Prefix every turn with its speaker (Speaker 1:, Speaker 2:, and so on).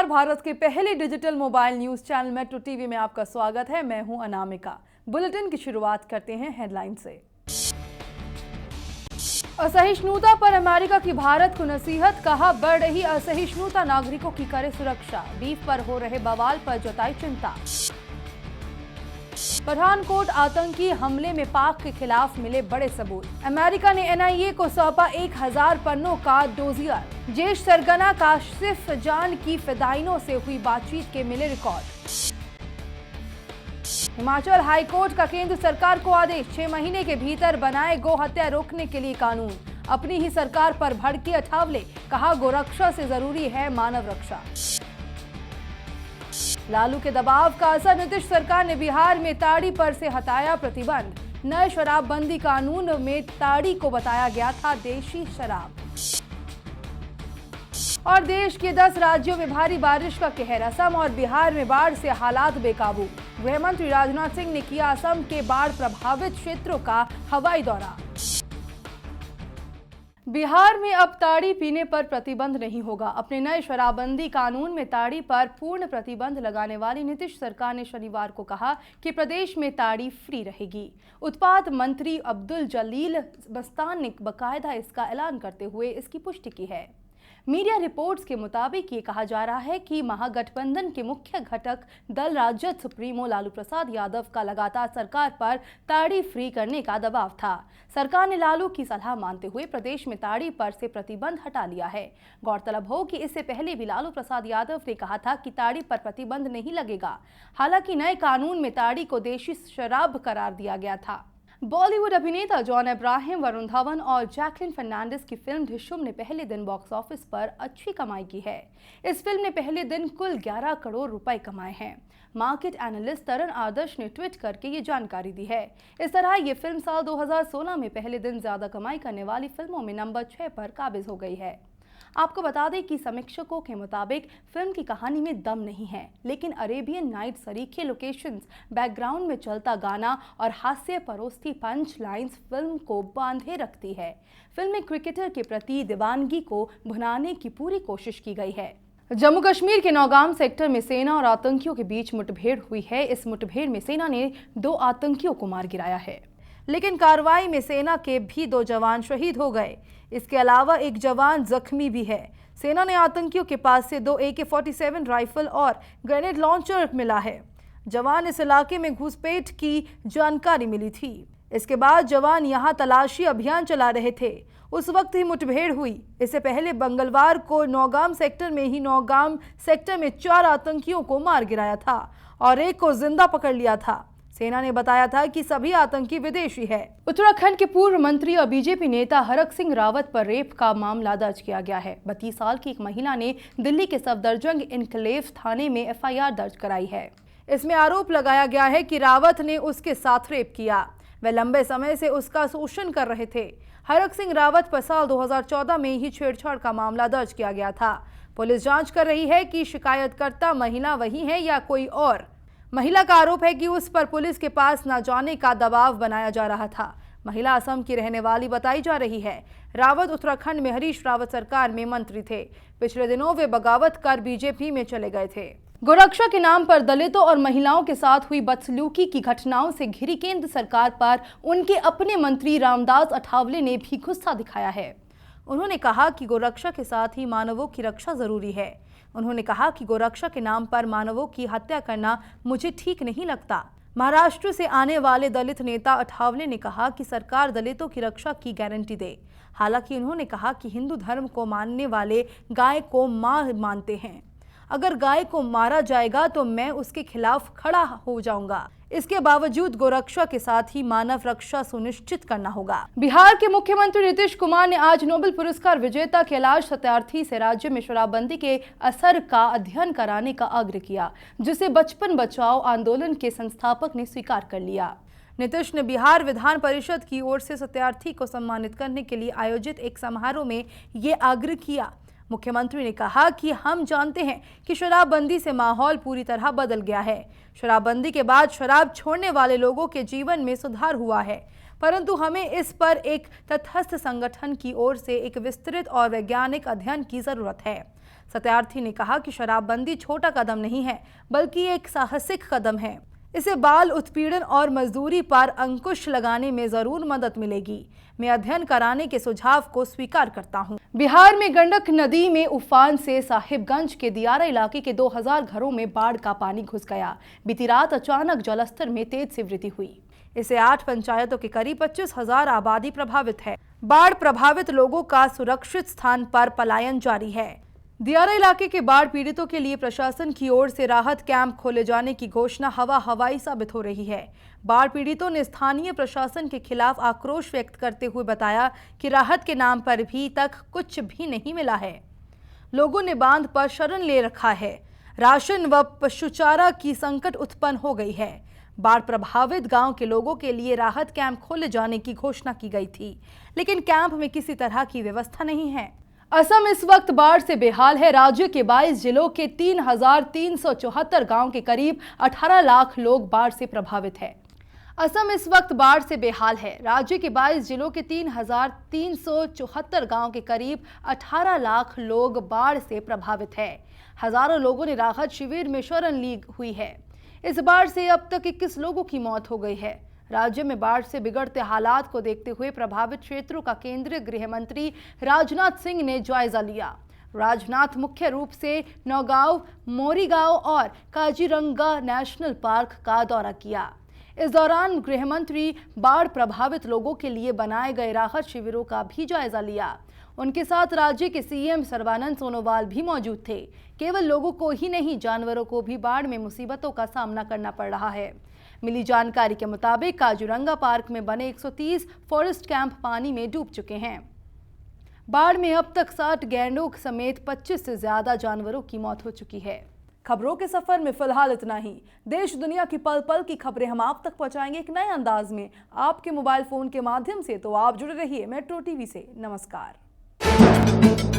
Speaker 1: नमस्कार, भारत के पहले digital mobile news channel metro TV में आपका स्वागत है। मैं हूं अनामिका। बुलेटिन की शुरुआत करते हैं हेडलाइन से। असहिष्णुता पर अमेरिका की भारत को नसीहत, कहा बढ़ रही असहिष्णुता नागरिकों की करे सुरक्षा। बीफ पर हो रहे बवाल पर जताई चिंता। पठानकोट आतंकी हमले में पाक के खिलाफ मिले बड़े सबूत। अमेरिका ने एनआईए को सौंपा 1000 पन्नों का डोजियर। जैश सरगना काशिफ जान की फिदाइनों से हुई बातचीत के मिले रिकॉर्ड। हिमाचल हाईकोर्ट का केंद्र सरकार को आदेश, 6 महीने के भीतर बनाए गो हत्या रोकने के लिए कानून। अपनी ही सरकार पर भड़के अठावले, कहा गोरक्षा से जरूरी है मानव रक्षा। लालू के दबाव का असर, नीतीश सरकार ने बिहार में ताड़ी पर से हटाया प्रतिबंध। नए शराबबंदी कानून में ताड़ी को बताया गया था देशी शराब। और देश के 10 राज्यों में भारी बारिश का कहर, असम और बिहार में बाढ़ से हालात बेकाबू। गृह मंत्री राजनाथ सिंह ने किया असम के बाढ़ प्रभावित क्षेत्रों का हवाई दौरा। बिहार में अब ताड़ी पीने पर प्रतिबंध नहीं होगा। अपने नए शराबबंदी कानून में ताड़ी पर पूर्ण प्रतिबंध लगाने वाली नीतीश सरकार ने शनिवार को कहा कि प्रदेश में ताड़ी फ्री रहेगी। उत्पाद मंत्री अब्दुल जलील मस्तान ने बाकायदा इसका ऐलान करते हुए इसकी पुष्टि की है। मीडिया रिपोर्ट्स के मुताबिक ये कहा जा रहा है कि महागठबंधन के मुख्य घटक दल राजद सुप्रीमो लालू प्रसाद यादव का लगातार सरकार पर ताड़ी फ्री करने का दबाव था। सरकार ने लालू की सलाह मानते हुए प्रदेश में ताड़ी पर से प्रतिबंध हटा लिया है। गौरतलब हो कि इससे पहले भी लालू प्रसाद यादव ने कहा था कि ताड़ी पर प्रतिबंध नहीं लगेगा। हालांकि नए कानून में ताड़ी को देशी शराब करार दिया गया था। बॉलीवुड अभिनेता जॉन अब्राहम, वरुण धवन और जैकलिन फर्नांडिस की फिल्म ढिशुम ने पहले दिन बॉक्स ऑफिस पर अच्छी कमाई की है। इस फिल्म ने पहले दिन कुल 11 करोड़ रुपए कमाए हैं। मार्केट एनालिस्ट तरन आदर्श ने ट्वीट करके ये जानकारी दी है। इस तरह ये फिल्म साल 2016 में पहले दिन ज्यादा कमाई करने वाली फिल्मों में नंबर 6 पर काबिज हो गई है। आपको बता दें कि समीक्षकों के मुताबिक फिल्म की कहानी में दम नहीं है, लेकिन अरेबियन नाइट सरीखे लोकेशंस, बैकग्राउंड में चलता गाना और हास्य परोसती पंच लाइन्स फिल्म को बांधे रखती है। फिल्म में क्रिकेटर के प्रति दीवानगी को भुनाने की पूरी कोशिश की गई है। जम्मू कश्मीर के नौगाम सेक्टर में सेना और आतंकियों के बीच मुठभेड़ हुई है। इस मुठभेड़ में सेना ने 2 आतंकियों को मार गिराया है, लेकिन कार्रवाई में सेना के भी 2 जवान शहीद हो गए। इसके अलावा एक जवान जख्मी भी है। सेना ने आतंकियों के पास से 2 AK-47 राइफल और ग्रेनेड लॉन्चर मिला है। जवान इस इलाके में घुसपैठ की जानकारी मिली थी। इसके बाद जवान यहां तलाशी अभियान चला रहे थे, उस वक्त ही मुठभेड़ हुई। इससे पहले मंगलवार को नौगाम सेक्टर में 4 आतंकियों को मार गिराया था और एक को जिंदा पकड़ लिया था। सेना ने बताया था कि सभी आतंकी विदेशी है। उत्तराखंड के पूर्व मंत्री और बीजेपी नेता हरक सिंह रावत पर रेप का मामला दर्ज किया गया है। 32 साल की एक महिला ने दिल्ली के सफदरजंग इनक्लेव थाने में FIR दर्ज कराई है। इसमें आरोप लगाया गया है कि रावत ने उसके साथ रेप किया। वह लंबे समय से उसका शोषण कर रहे थे। हरक सिंह रावत पर साल 2014 में ही छेड़छाड़ का मामला दर्ज किया गया था। पुलिस जांच कर रही है कि शिकायतकर्ता महिला वही है या कोई और। महिला का आरोप है कि उस पर पुलिस के पास न जाने का दबाव बनाया जा रहा था। महिला असम की रहने वाली बताई जा रही है। रावत उत्तराखंड में हरीश रावत सरकार में मंत्री थे। पिछले दिनों वे बगावत कर बीजेपी में चले गए थे। गोरक्षा के नाम पर दलितों और महिलाओं के साथ हुई बदसलूकी की घटनाओं से घिरी केंद्र सरकार पर उनके अपने मंत्री रामदास अठावले ने भी गुस्सा दिखाया है। उन्होंने कहा कि गोरक्षा के साथ ही मानवों की रक्षा जरूरी है। उन्होंने कहा कि गोरक्षा के नाम पर मानवों की हत्या करना मुझे ठीक नहीं लगता। महाराष्ट्र से आने वाले दलित नेता अठावले ने कहा कि सरकार दलितों की रक्षा की गारंटी दे। हालांकि उन्होंने कहा कि हिंदू धर्म को मानने वाले गाय को मां मानते हैं। अगर गाय को मारा जाएगा तो मैं उसके खिलाफ खड़ा हो जाऊंगा। इसके बावजूद गोरक्षा के साथ ही मानव रक्षा सुनिश्चित करना होगा। बिहार के मुख्यमंत्री नीतीश कुमार ने आज नोबेल पुरस्कार विजेता कैलाश सत्यार्थी से राज्य में शराबबंदी के असर का अध्ययन कराने का आग्रह किया, जिसे बचपन बचाओ आंदोलन के संस्थापक ने स्वीकार कर लिया। नीतीश ने बिहार विधान परिषद की ओर से सत्यार्थी को सम्मानित करने के लिए आयोजित एक समारोह में ये आग्रह किया। मुख्यमंत्री ने कहा कि हम जानते हैं कि शराबबंदी से माहौल पूरी तरह बदल गया है। शराबबंदी के बाद शराब छोड़ने वाले लोगों के जीवन में सुधार हुआ है, परंतु हमें इस पर एक तटस्थ संगठन की ओर से एक विस्तृत और वैज्ञानिक अध्ययन की जरूरत है। सत्यार्थी ने कहा कि शराबबंदी छोटा कदम नहीं है, बल्कि एक साहसिक कदम है। इसे बाल उत्पीड़न और मजदूरी पर अंकुश लगाने में जरूर मदद मिलेगी। मैं अध्ययन कराने के सुझाव को स्वीकार करता हूं। बिहार में गंडक नदी में उफान से साहिबगंज के दियारा इलाके के 2000 घरों में बाढ़ का पानी घुस गया। बीती रात अचानक जलस्तर में तेज से वृद्धि हुई। इससे 8 पंचायतों के करीब 25,000 आबादी प्रभावित है। बाढ़ प्रभावित लोगों का सुरक्षित स्थान पर पलायन जारी है। दियारा इलाके के बाढ़ पीड़ितों के लिए प्रशासन की ओर से राहत कैंप खोले जाने की घोषणा हवाई साबित हो रही है। बाढ़ पीड़ितों ने स्थानीय प्रशासन के खिलाफ आक्रोश व्यक्त करते हुए बताया कि राहत के नाम पर भी तक कुछ भी नहीं मिला है। लोगों ने बांध पर शरण ले रखा है। राशन व पशुचारा की संकट उत्पन्न हो गई है। बाढ़ प्रभावित गांव के लोगों के लिए राहत कैंप खोले जाने की घोषणा की गई थी, लेकिन कैंप में किसी तरह की व्यवस्था नहीं है। असम इस वक्त बाढ़ से बेहाल है। राज्य के 22 जिलों के 3,374 गांव के करीब 18 लाख लोग बाढ़ से प्रभावित है। असम इस वक्त बाढ़ से बेहाल है। राज्य के 22 जिलों के 3,374 गांव के करीब 18 लाख लोग बाढ़ से प्रभावित है। हजारों लोगों ने राहत शिविर में शरण ली हुई है। इस बाढ़ से अब तक 21 लोगों की मौत हो गई है। राज्य में बाढ़ से बिगड़ते हालात को देखते हुए प्रभावित क्षेत्रों का केंद्रीय गृह मंत्री राजनाथ सिंह ने जायजा लिया। राजनाथ मुख्य रूप से नौगांव, मोरीगांव और काजीरंगा नेशनल पार्क का दौरा किया। इस दौरान गृह मंत्री बाढ़ प्रभावित लोगों के लिए बनाए गए राहत शिविरों का भी जायजा लिया। उनके साथ राज्य के सीएम सर्बानंद सोनोवाल भी मौजूद थे। केवल लोगों को ही नहीं, जानवरों को भी बाढ़ में मुसीबतों का सामना करना पड़ रहा है। मिली जानकारी के मुताबिक काजीरंगा पार्क में बने 130 फॉरेस्ट कैंप पानी में डूब चुके हैं। बाढ़ में अब तक 60 गैंडों समेत 25 से ज्यादा जानवरों की मौत हो चुकी है। खबरों के सफर में फिलहाल इतना ही। देश दुनिया की पल पल की खबरें हम आप तक पहुंचाएंगे एक नए अंदाज में, आपके मोबाइल फोन के माध्यम से। तो आप जुड़े रहिए मेट्रो टीवी से। नमस्कार।